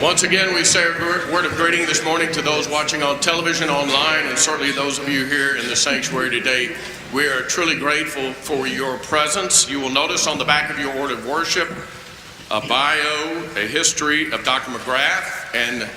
Once again, we say a word of greeting this morning to those watching on television, online, and certainly those of you here in the sanctuary today. We are truly grateful for your presence. You will notice on the back of your order of worship a bio, a history of Dr. McGrath, and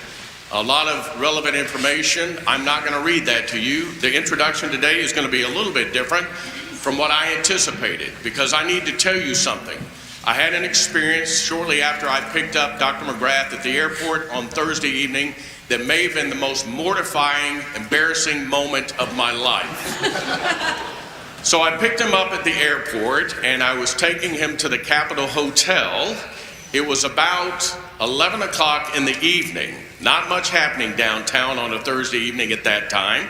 a lot of relevant information. I'm not going to read that to you. The introduction today is going to be a little bit different from what I anticipated, because I need to tell you something. I had an experience shortly after I picked up Dr. McGrath at the airport on Thursday evening that may have been the most mortifying, embarrassing moment of my life. So I picked him up at the airport and I was taking him to the Capitol Hotel. It was about 11 o'clock in the evening. Not much happening downtown on a Thursday evening at that time.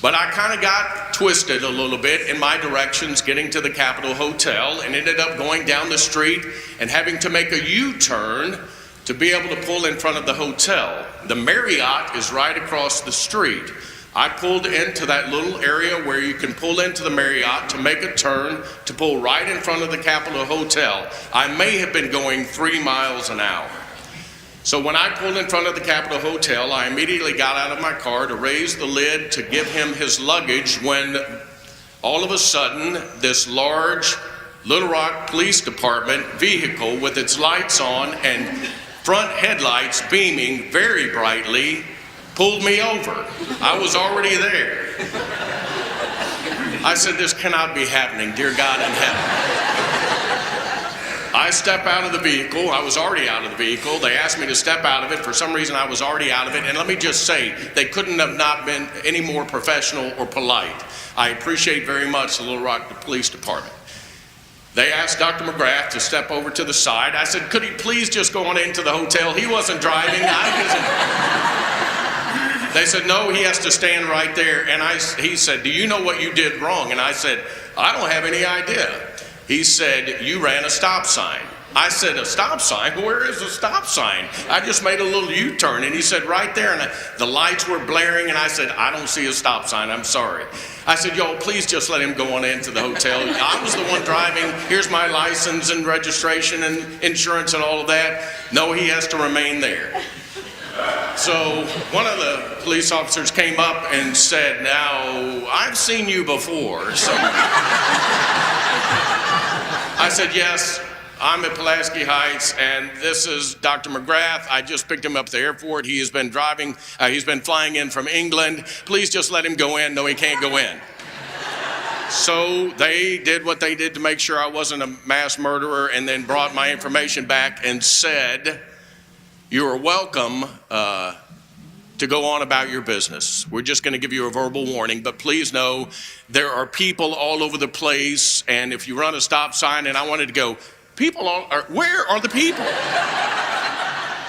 But I kind of got twisted a little bit in my directions getting to the Capitol Hotel and ended up going down the street and having to make a U-turn to be able to pull in front of the hotel. The Marriott is right across the street. I pulled into that little area where you can pull into the Marriott to make a turn to pull right in front of the Capitol Hotel. I may have been going 3 miles an hour. So when I pulled in front of the Capitol Hotel, I immediately got out of my car to raise the lid to give him his luggage when all of a sudden this large Little Rock Police Department vehicle with its lights on and front headlights beaming very brightly pulled me over. I was already there. I said, "This cannot be happening, dear God in heaven." I step out of the vehicle. I was already out of the vehicle. They asked me to step out of it. For some reason, I was already out of it. And let me just say, they couldn't have not been any more professional or polite. I appreciate very much the Little Rock Police Department. They asked Dr. McGrath to step over to the side. I said, "Could he please just go on into the hotel?" He wasn't driving. They said, "No, he has to stand right there." And he said, "Do you know what you did wrong?" And I said, "I don't have any idea." He said, "You ran a stop sign." I said, "A stop sign? Where is the stop sign? I just made a little U-turn." And he said, "Right there." And the lights were blaring. And I said, "I don't see a stop sign. I'm sorry." I said, "Y'all, please just let him go on into the hotel. I was the one driving. Here's my license and registration and insurance and all of that." "No, he has to remain there." So one of the police officers came up and said, "Now, I've seen you before." So I said, "Yes, I'm at Pulaski Heights, and this is Dr. McGrath. I just picked him up at the airport. He has been he's been flying in from England. Please just let him go in." "No, he can't go in." So they did what they did to make sure I wasn't a mass murderer, and then brought my information back and said, "You are welcome to go on about your business. We're just going to give you a verbal warning, but please know there are people all over the place, and if you run a stop sign," and I wanted to go, "Where are the people?"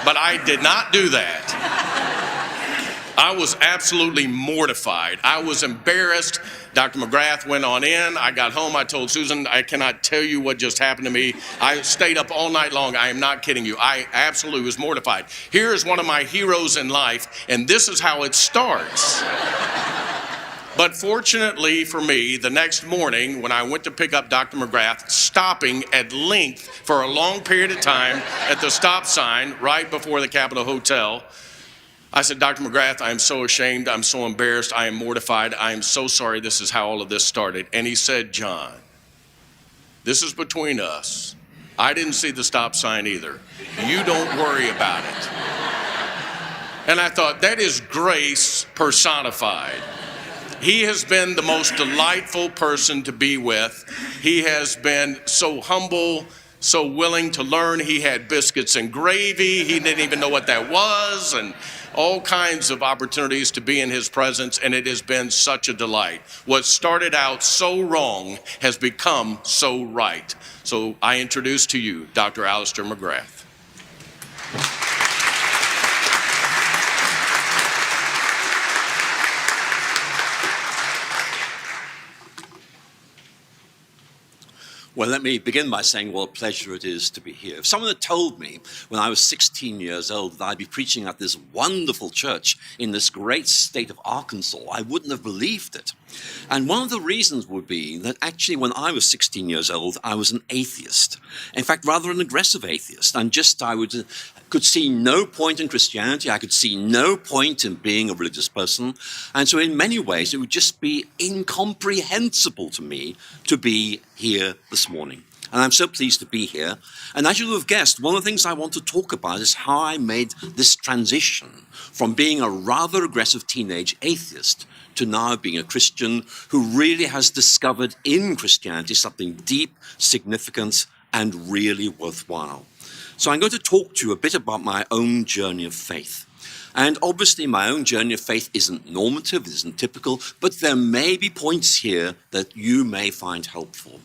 But I did not do that. I was absolutely mortified. I was embarrassed. Dr. McGrath went on in. I got home. I told Susan, "I cannot tell you what just happened to me." I stayed up all night long. I am not kidding you. I absolutely was mortified. Here is one of my heroes in life, and this is how it starts. But fortunately for me, the next morning when I went to pick up Dr. McGrath, stopping at length for a long period of time at the stop sign right before the Capitol Hotel, I said, "Dr. McGrath, I am so ashamed. I'm so embarrassed. I am mortified. I am so sorry. This is how all of this started." And he said, "John, this is between us. I didn't see the stop sign either. You don't worry about it." And I thought, that is grace personified. He has been the most delightful person to be with. He has been so humble, so willing to learn. He had biscuits and gravy. He didn't even know what that was, and all kinds of opportunities to be in his presence, and it has been such a delight. What started out so wrong has become so right. So I introduce to you Dr. Alister McGrath. Well, let me begin by saying what a pleasure it is to be here. If someone had told me when I was 16 years old that I'd be preaching at this wonderful church in this great state of Arkansas, I wouldn't have believed it. And one of the reasons would be that actually when I was 16 years old, I was an atheist. In fact, rather an aggressive atheist. And could see no point in Christianity. I could see no point in being a religious person. And so in many ways, it would just be incomprehensible to me to be here this morning. And I'm so pleased to be here. And as you'll have guessed, one of the things I want to talk about is how I made this transition from being a rather aggressive teenage atheist to now being a Christian who really has discovered in Christianity something deep, significant, and really worthwhile. So I'm going to talk to you a bit about my own journey of faith. And obviously my own journey of faith isn't normative, it isn't typical, but there may be points here that you may find helpful.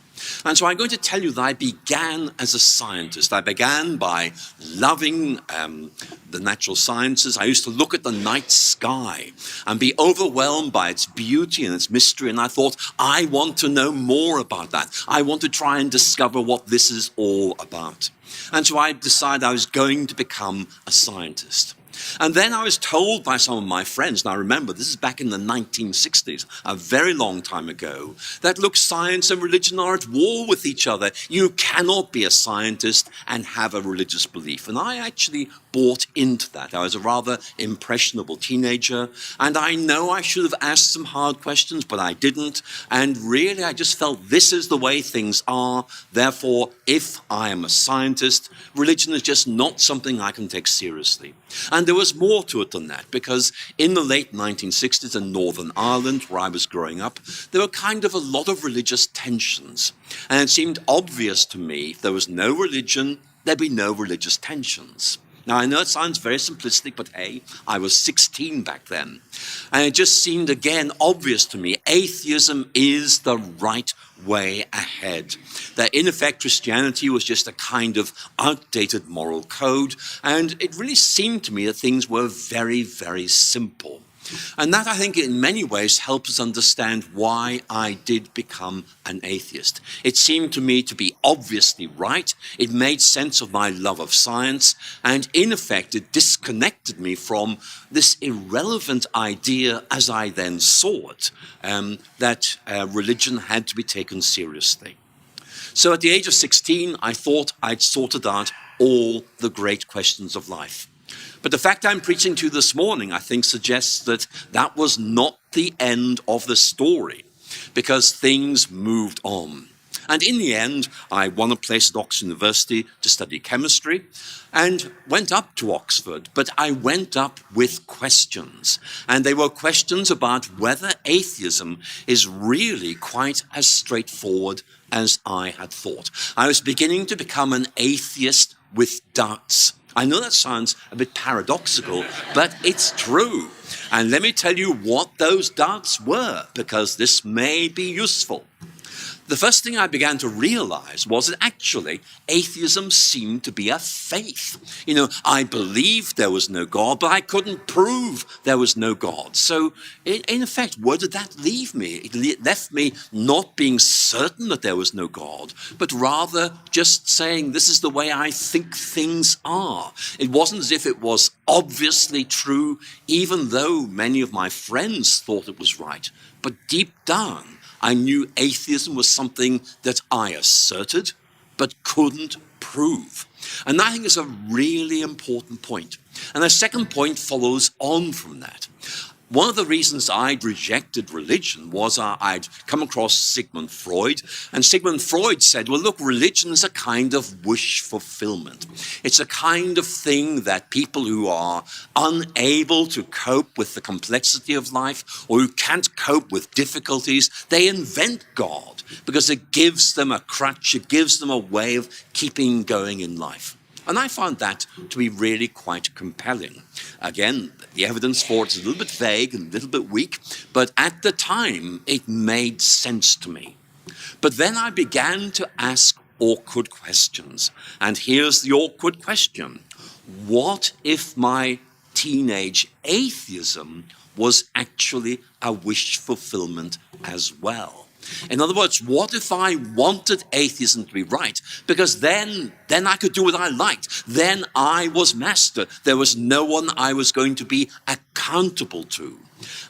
And so I'm going to tell you that I began as a scientist. I began by loving the natural sciences. I used to look at the night sky and be overwhelmed by its beauty and its mystery. And I thought, I want to know more about that. I want to try and discover what this is all about. And so I decided I was going to become a scientist. And then I was told by some of my friends, and I remember this is back in the 1960s, a very long time ago, that look, science and religion are at war with each other. You cannot be a scientist and have a religious belief. And I actually bought into that. I was a rather impressionable teenager, and I know I should have asked some hard questions, but I didn't. And really, I just felt this is the way things are. Therefore, if I am a scientist, religion is just not something I can take seriously. And there was more to it than that, because in the late 1960s in Northern Ireland, where I was growing up, there were kind of a lot of religious tensions. And it seemed obvious to me if there was no religion, there'd be no religious tensions. Now, I know it sounds very simplistic, but hey, I was 16 back then. And it just seemed, again, obvious to me, atheism is the right way ahead. That, in effect, Christianity was just a kind of outdated moral code. And it really seemed to me that things were very, very simple. And that, I think, in many ways helps us understand why I did become an atheist. It seemed to me to be obviously right. It made sense of my love of science. And in effect, it disconnected me from this irrelevant idea, as I then saw it, that religion had to be taken seriously. So at the age of 16, I thought I'd sorted out all the great questions of life. But the fact I'm preaching to you this morning, I think, suggests that that was not the end of the story, because things moved on. And in the end, I won a place at Oxford University to study chemistry and went up to Oxford, but I went up with questions. And they were questions about whether atheism is really quite as straightforward as I had thought. I was beginning to become an atheist with doubts. I know that sounds a bit paradoxical, but it's true. And let me tell you what those doubts were, because this may be useful. The first thing I began to realize was that actually atheism seemed to be a faith. You know, I believed there was no God, but I couldn't prove there was no God. So in effect, where did that leave me? It left me not being certain that there was no God, but rather just saying this is the way I think things are. It wasn't as if it was obviously true, even though many of my friends thought it was right. But deep down, I knew atheism was something that I asserted, but couldn't prove. And that, I think, is a really important point. And the second point follows on from that. One of the reasons I'd rejected religion was I'd come across Sigmund Freud, and Sigmund Freud said, well, look, religion is a kind of wish fulfillment. It's a kind of thing that people who are unable to cope with the complexity of life or who can't cope with difficulties, they invent God because it gives them a crutch, it gives them a way of keeping going in life. And I found that to be really quite compelling. Again, the evidence for it is a little bit vague and a little bit weak, but at the time, it made sense to me. But then I began to ask awkward questions. And here's the awkward question. What if my teenage atheism was actually a wish fulfillment as well? In other words, what if I wanted atheism to be right? Because then I could do what I liked. Then I was master. There was no one I was going to be accountable to.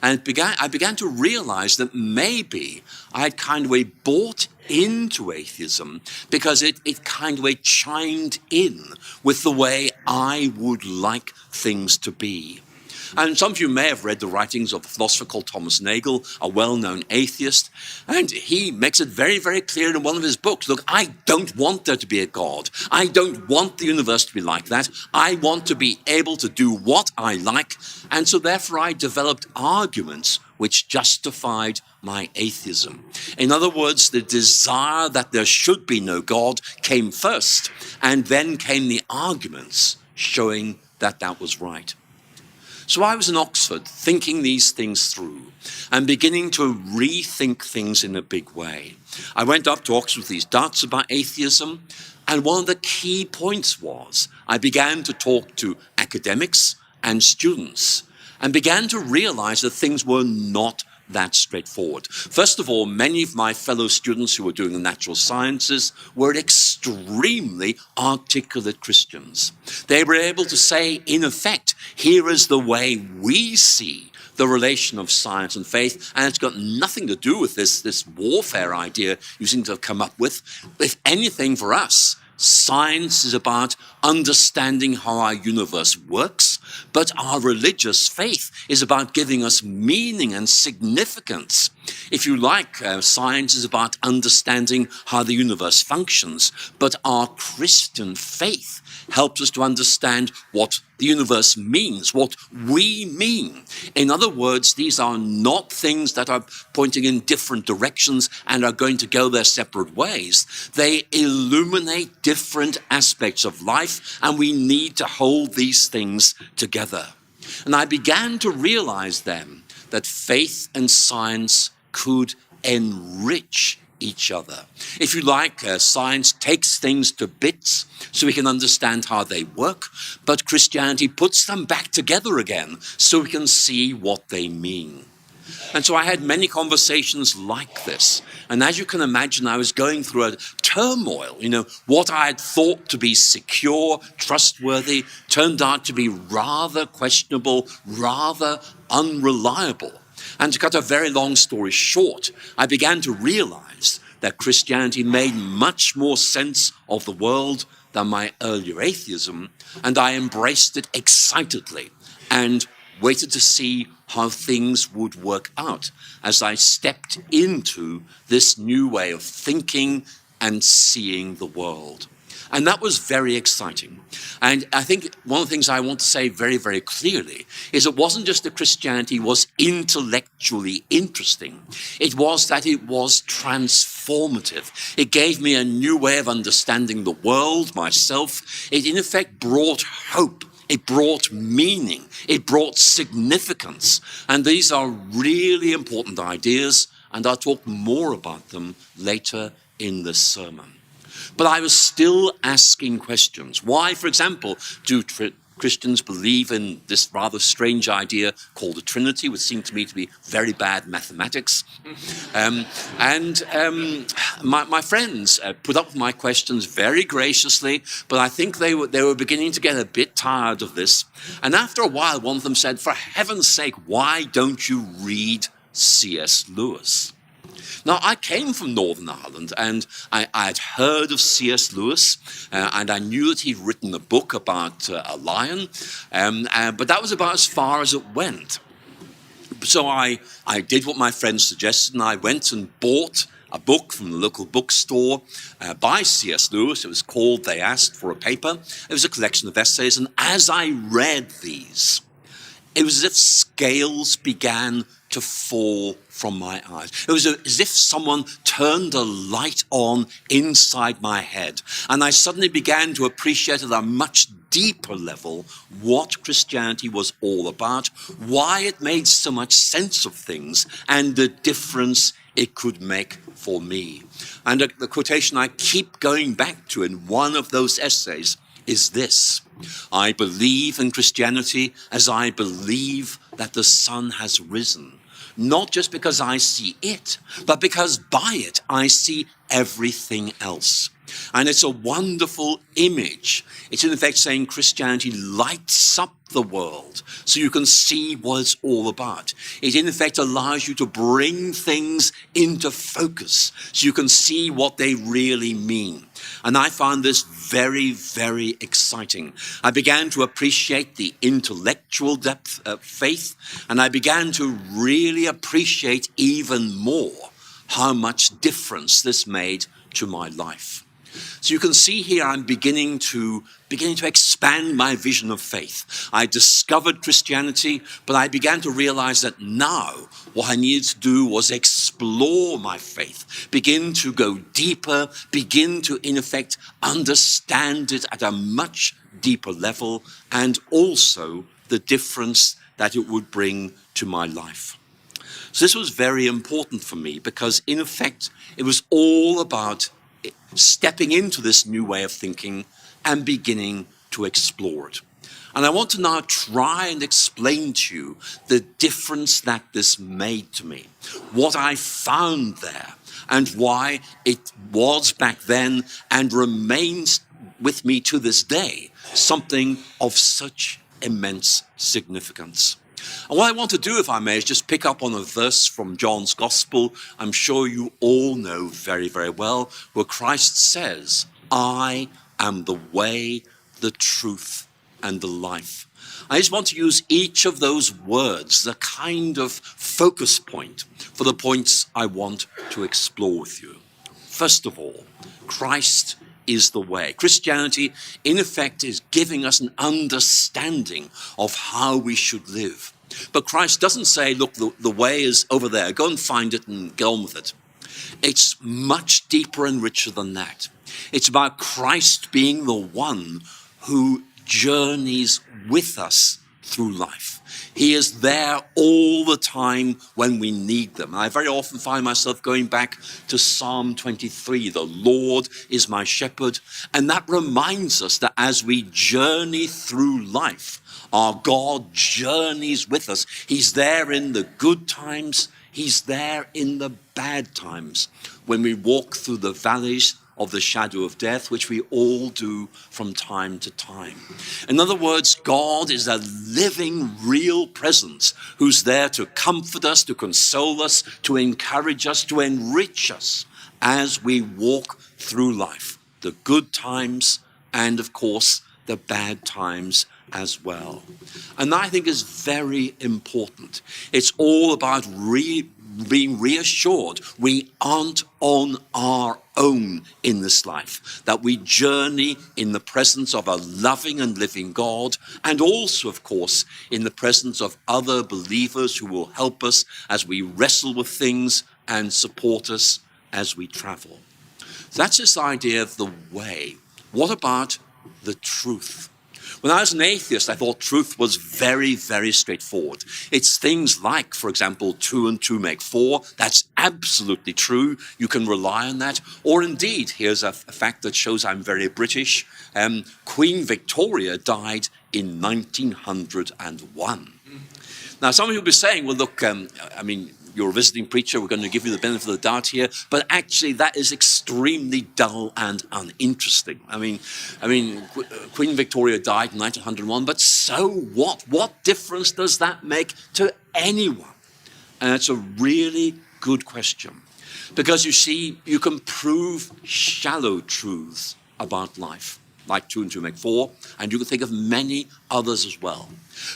And I began to realize that maybe I had kind of bought into atheism because it kind of chimed in with the way I would like things to be. And some of you may have read the writings of a philosopher called Thomas Nagel, a well-known atheist, and he makes it very, very clear in one of his books, look, I don't want there to be a God. I don't want the universe to be like that. I want to be able to do what I like, and so therefore I developed arguments which justified my atheism. In other words, the desire that there should be no God came first, and then came the arguments showing that that was right. So I was in Oxford thinking these things through and beginning to rethink things in a big way. I went up to Oxford with these doubts about atheism, and one of the key points was I began to talk to academics and students and began to realize that things were not that straightforward. First of all, many of my fellow students who were doing the natural sciences were extremely articulate Christians. They were able to say, in effect, here is the way we see the relation of science and faith, and it's got nothing to do with this warfare idea you seem to have come up with. If anything, for us, science is about understanding how our universe works, but our religious faith is about giving us meaning and significance. If you like, science is about understanding how the universe functions, but our Christian faith helps us to understand what the universe means, what we mean. In other words, these are not things that are pointing in different directions and are going to go their separate ways. They illuminate different aspects of life, and we need to hold these things together. And I began to realize then that faith and science could enrich each other. If you like, science takes things to bits so we can understand how they work, but Christianity puts them back together again so we can see what they mean. And so I had many conversations like this. And as you can imagine, I was going through a turmoil. What I had thought to be secure, trustworthy, turned out to be rather questionable, rather unreliable. And to cut a very long story short, I began to realize that Christianity made much more sense of the world than my earlier atheism, and I embraced it excitedly and waited to see how things would work out as I stepped into this new way of thinking and seeing the world. And that was very exciting. And I think one of the things I want to say very, very clearly is it wasn't just that Christianity was intellectually interesting. It was that it was transformative. It gave me a new way of understanding the world, myself. It in effect brought hope. It brought meaning. It brought significance. And these are really important ideas, and I'll talk more about them later in this sermon. But I was still asking questions. Why, for example, do Christians believe in this rather strange idea called the Trinity, which seemed to me to be very bad mathematics? My friends put up with my questions very graciously, but I think they were beginning to get a bit tired of this. And after a while, one of them said, for heaven's sake, why don't you read C.S. Lewis? Now, I came from Northern Ireland, and I had heard of C.S. Lewis, and I knew that he'd written a book about a lion, but that was about as far as it went. So I did what my friends suggested, and I went and bought a book from the local bookstore by C.S. Lewis. It was called They Asked for a Paper. It was a collection of essays, and as I read these, it was as if scales began to fall from my eyes. It was as if someone turned a light on inside my head, and I suddenly began to appreciate at a much deeper level what Christianity was all about, why it made so much sense of things, and the difference it could make for me. And the quotation I keep going back to in one of those essays is this: I believe in Christianity as I believe that the sun has risen, not just because I see it, but because by it I see everything else. And it's a wonderful image. It's in effect saying Christianity lights up the world so you can see what it's all about. It in effect allows you to bring things into focus so you can see what they really mean. And I found this very, very exciting. I began to appreciate the intellectual depth of faith, and I began to really appreciate even more how much difference this made to my life. So you can see here I'm beginning to expand my vision of faith. I discovered Christianity, but I began to realize that now what I needed to do was explore my faith, begin to go deeper, begin to, in effect, understand it at a much deeper level, and also the difference that it would bring to my life. So this was very important for me because, in effect, it was all about stepping into this new way of thinking and beginning to explore it. And I want to now try and explain to you the difference that this made to me, what I found there, and why it was back then and remains with me to this day something of such immense significance. And what I want to do, if I may, is just pick up on a verse from John's Gospel I'm sure you all know very, very well, where Christ says, "I am the way, the truth, and the life." I just want to use each of those words, the kind of focus point for the points I want to explore with you. First of all, Christ is the way. Christianity, in effect, is giving us an understanding of how we should live. But Christ doesn't say, look, the way is over there. Go and find it and get on with it. It's much deeper and richer than that. It's about Christ being the one who journeys with us through life. He is there all the time when we need them. I very often find myself going back to Psalm 23, "The Lord is my shepherd." And that reminds us that as we journey through life, our God journeys with us. He's there in the good times. He's there in the bad times when we walk through the valleys of the shadow of death, which we all do from time to time. In other words, God is a living, real presence who's there to comfort us, to console us, to encourage us, to enrich us as we walk through life, the good times and, of course, the bad times as well. And I think is very important. It's all about being reassured we aren't on our own in this life, that we journey in the presence of a loving and living God, and also, of course, in the presence of other believers who will help us as we wrestle with things and support us as we travel. That's this idea of the way. What about the truth? When I was an atheist, I thought truth was very, very straightforward. It's things like, for example, 2 and 2 make 4. That's absolutely true. You can rely on that. Or indeed, here's a fact that shows I'm very British. Queen Victoria died in 1901. Now, some of you will be saying, well, look, you're a visiting preacher, we're going to give you the benefit of the doubt here, but actually that is extremely dull and uninteresting. Queen Victoria died in 1901, but so what? What difference does that make to anyone? And it's a really good question, because you see, you can prove shallow truths about life, like 2 and 2 make 4, and you can think of many others as well.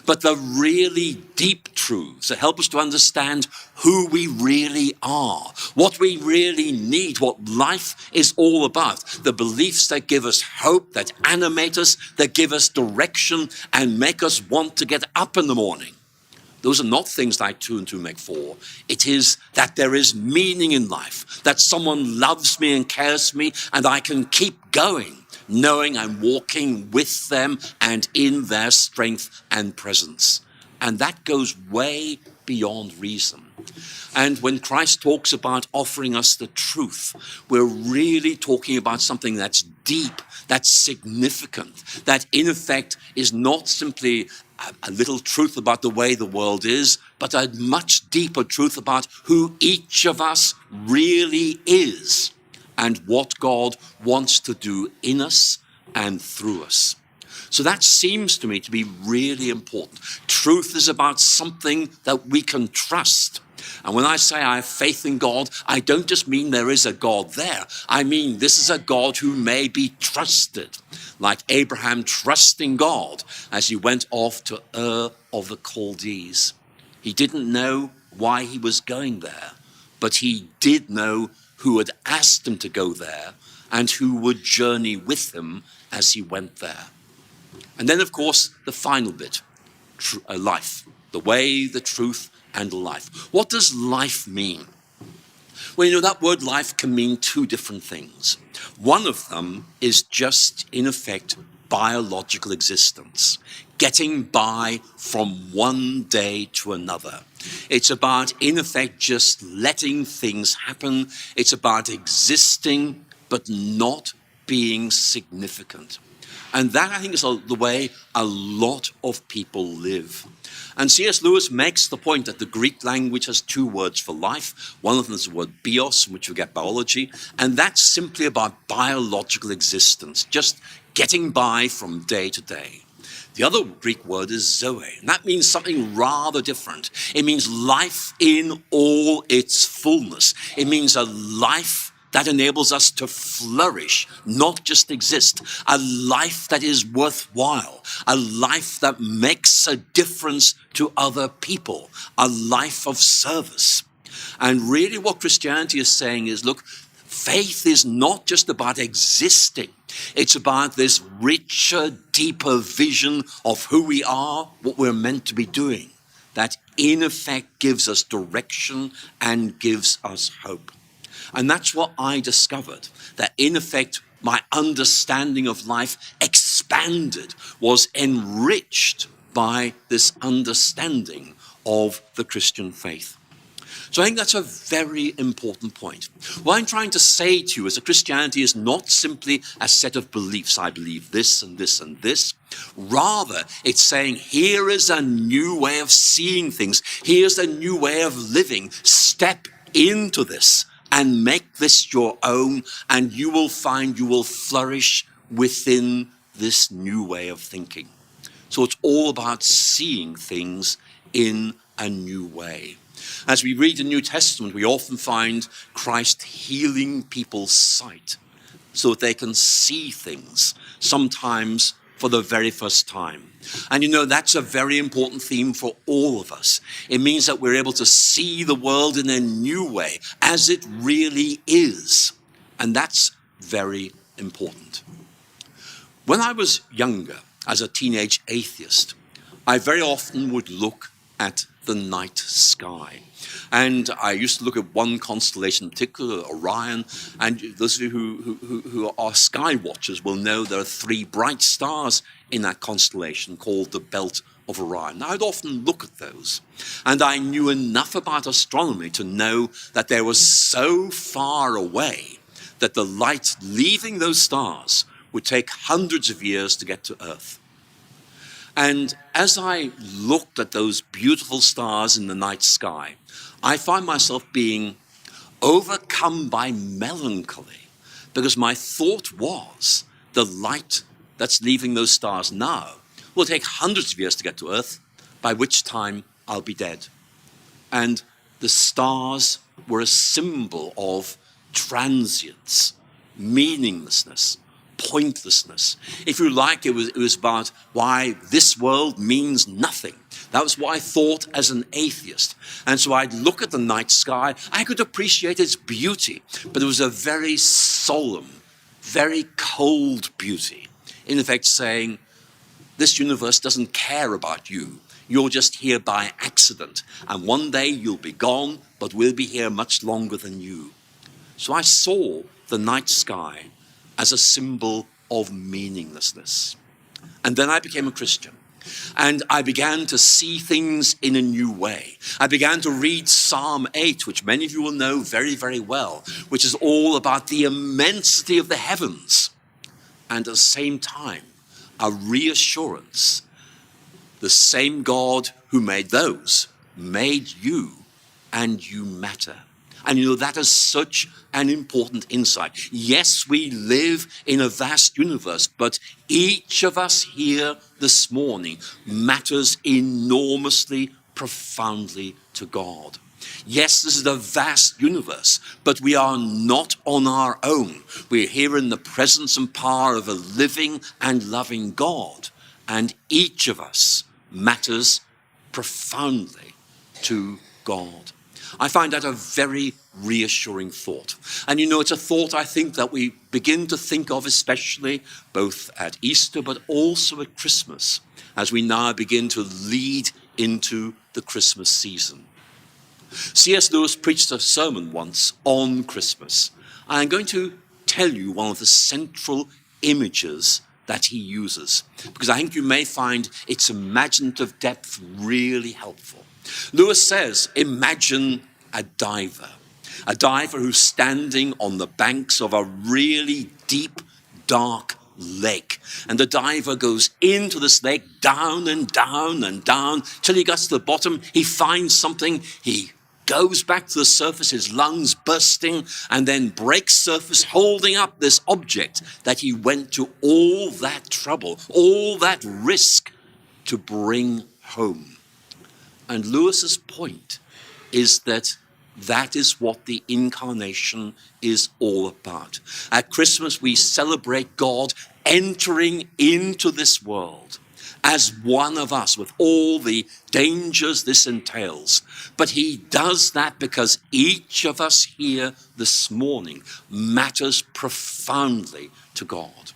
But the really deep truths that help us to understand who we really are, what we really need, what life is all about, the beliefs that give us hope, that animate us, that give us direction and make us want to get up in the morning. Those are not things like 2 and 2 make 4. It is that there is meaning in life, that someone loves me and cares for me, and I can keep going, knowing I'm walking with them and in their strength and presence. And that goes way beyond reason. And when Christ talks about offering us the truth, we're really talking about something that's deep, that's significant, that in effect is not simply a little truth about the way the world is, but a much deeper truth about who each of us really is and what God wants to do in us and through us. So that seems to me to be really important. Truth is about something that we can trust. And when I say I have faith in God, I don't just mean there is a God there. I mean this is a God who may be trusted, like Abraham trusting God as he went off to Ur of the Chaldees. He didn't know why he was going there, but he did know who had asked him to go there and who would journey with him as he went there. And then, of course, the final bit, life, the way, the truth, and life. What does life mean? Well, you know, that word life can mean two different things. One of them is just, in effect, biological existence, getting by from one day to another. It's about, in effect, just letting things happen. It's about existing, but not being significant. And that, I think, is the way a lot of people live. And C.S. Lewis makes the point that the Greek language has two words for life. One of them is the word bios, from which we get biology, and that's simply about biological existence, just getting by from day to day. The other Greek word is zoe, and that means something rather different. It means life in all its fullness. It means a life that enables us to flourish, not just exist. A life that is worthwhile. A life that makes a difference to other people. A life of service. And really what Christianity is saying is, look, faith is not just about existing. It's about this richer, deeper vision of who we are, what we're meant to be doing. That in effect gives us direction and gives us hope. And that's what I discovered, that in effect, my understanding of life expanded, was enriched by this understanding of the Christian faith. So I think that's a very important point. What I'm trying to say to you is that Christianity is not simply a set of beliefs. I believe this and this and this. Rather, it's saying, here is a new way of seeing things. Here's a new way of living. Step into this and make this your own, and you will find you will flourish within this new way of thinking. So it's all about seeing things in a new way. As we read the New Testament, we often find Christ healing people's sight so that they can see things, sometimes for the very first time. And you know, that's a very important theme for all of us. It means that we're able to see the world in a new way, as it really is. And that's very important. When I was younger, as a teenage atheist, I very often would look at the night sky. And I used to look at one constellation in particular, Orion, and those of you who are sky watchers will know there are 3 bright stars in that constellation called the Belt of Orion. Now, I'd often look at those, and I knew enough about astronomy to know that they were so far away that the light leaving those stars would take hundreds of years to get to Earth. And as I looked at those beautiful stars in the night sky, I found myself being overcome by melancholy, because my thought was the light that's leaving those stars now will take hundreds of years to get to Earth, by which time I'll be dead. And the stars were a symbol of transience, meaninglessness, pointlessness. If you like, it was about why this world means nothing. That was what I thought as an atheist. And so I'd look at the night sky. I could appreciate its beauty, but it was a very solemn, very cold beauty. In effect saying, this universe doesn't care about you. You're just here by accident. And one day you'll be gone, but we'll be here much longer than you. So I saw the night sky as a symbol of meaninglessness. And then I became a Christian. And I began to see things in a new way. I began to read Psalm 8, which many of you will know very, very well, which is all about the immensity of the heavens. And at the same time, a reassurance The same God who made those made you, and you matter. And you know, that is such an important insight. Yes, we live in a vast universe, but each of us here this morning matters enormously, profoundly to God. Yes, this is a vast universe, but we are not on our own. We're here in the presence and power of a living and loving God, and each of us matters profoundly to God. I find that a very reassuring thought. And you know, it's a thought I think that we begin to think of, especially both at Easter, but also at Christmas, as we now begin to lead into the Christmas season. C.S. Lewis preached a sermon once on Christmas. I'm going to tell you one of the central images that he uses, because I think you may find its imaginative depth really helpful. Lewis says, imagine a diver who's standing on the banks of a really deep, dark lake. And the diver goes into this lake, down and down and down, till he gets to the bottom. He finds something, he goes back to the surface, his lungs bursting, and then breaks surface, holding up this object that he went to all that trouble, all that risk to bring home. And Lewis's point is that that is what the incarnation is all about. At Christmas, we celebrate God entering into this world as one of us, with all the dangers this entails. But he does that because each of us here this morning matters profoundly to God.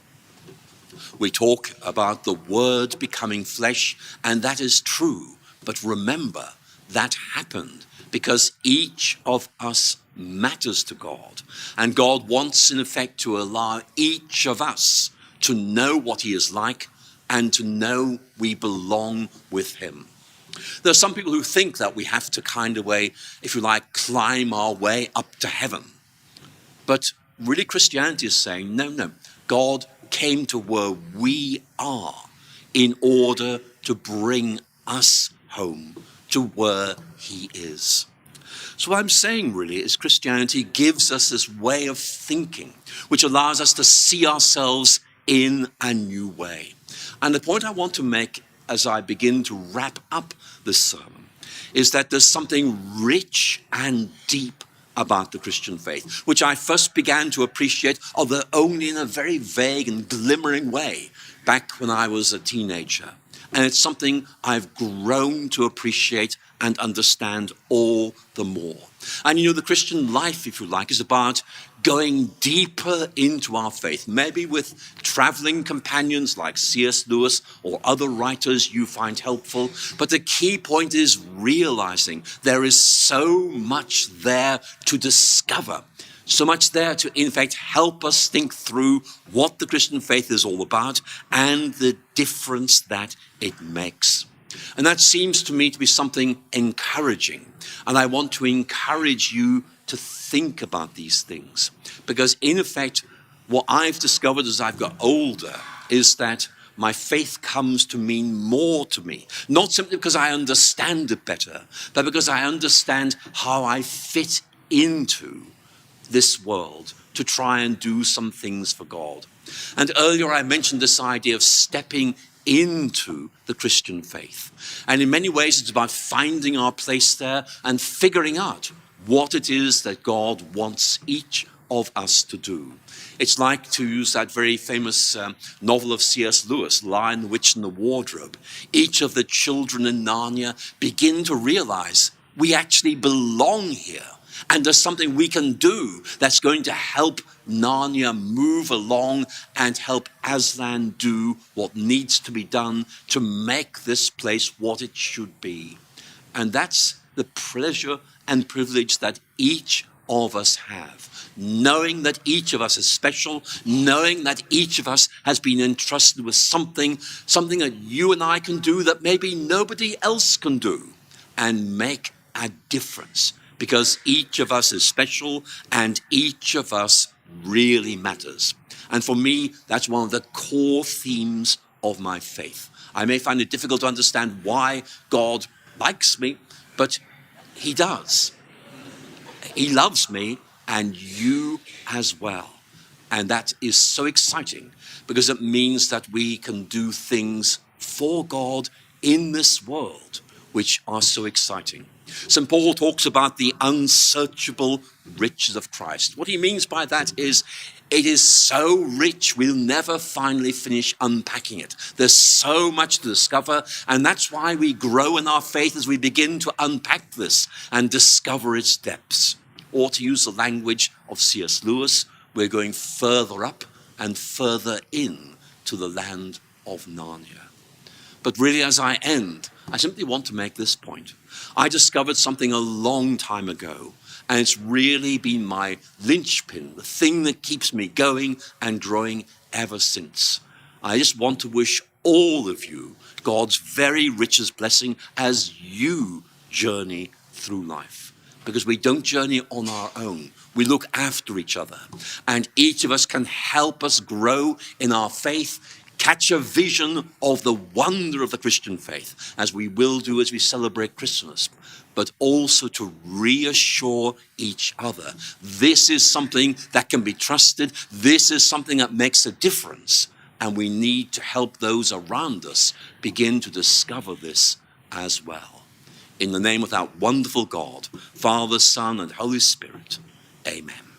We talk about the Word becoming flesh, and that is true. But remember, that happened because each of us matters to God. And God wants, in effect, to allow each of us to know what he is like and to know we belong with him. There are some people who think that we have to kind of way, if you like, climb our way up to heaven. But really Christianity is saying, no, God came to where we are in order to bring us home to where he is. So what I'm saying really is Christianity gives us this way of thinking, which allows us to see ourselves in a new way. And the point I want to make as I begin to wrap up this sermon is that there's something rich and deep about the Christian faith, which I first began to appreciate, although only in a very vague and glimmering way, back when I was a teenager. And it's something I've grown to appreciate and understand all the more. And you know, the Christian life, if you like, is about going deeper into our faith, maybe with traveling companions like C.S. Lewis or other writers you find helpful. But the key point is realizing there is so much there to discover, so much there to, in fact, help us think through what the Christian faith is all about and the difference that it makes. And that seems to me to be something encouraging. And I want to encourage you to think about these things. Because in effect, what I've discovered as I've got older is that my faith comes to mean more to me. Not simply because I understand it better, but because I understand how I fit into this world to try and do some things for God. And earlier I mentioned this idea of stepping into the Christian faith. And in many ways it's about finding our place there and figuring out what it is that God wants each of us to do. It's like, to use that very famous novel of C.S. Lewis, Lion, the Witch and the Wardrobe. Each of the children in Narnia begin to realize we actually belong here. And there's something we can do that's going to help Narnia move along and help Aslan do what needs to be done to make this place what it should be. And that's the pleasure and privilege that each of us have. Knowing that each of us is special, knowing that each of us has been entrusted with something that you and I can do that maybe nobody else can do, and make a difference. Because each of us is special and each of us really matters. And for me, that's one of the core themes of my faith. I may find it difficult to understand why God likes me, but he does. He loves me and you as well. And that is so exciting because it means that we can do things for God in this world, which are so exciting. St. Paul talks about the unsearchable riches of Christ. What he means by that is it is so rich we'll never finally finish unpacking it. There's so much to discover, and that's why we grow in our faith as we begin to unpack this and discover its depths. Or to use the language of C.S. Lewis, we're going further up and further in to the land of Narnia. But really, as I end, I simply want to make this point. I discovered something a long time ago, and it's really been my linchpin, the thing that keeps me going and growing ever since. I just want to wish all of you God's very richest blessing as you journey through life. Because we don't journey on our own. We look after each other. And each of us can help us grow in our faith, catch a vision of the wonder of the Christian faith, as we will do as we celebrate Christmas, but also to reassure each other. This is something that can be trusted. This is something that makes a difference. And we need to help those around us begin to discover this as well. In the name of our wonderful God, Father, Son, and Holy Spirit, amen.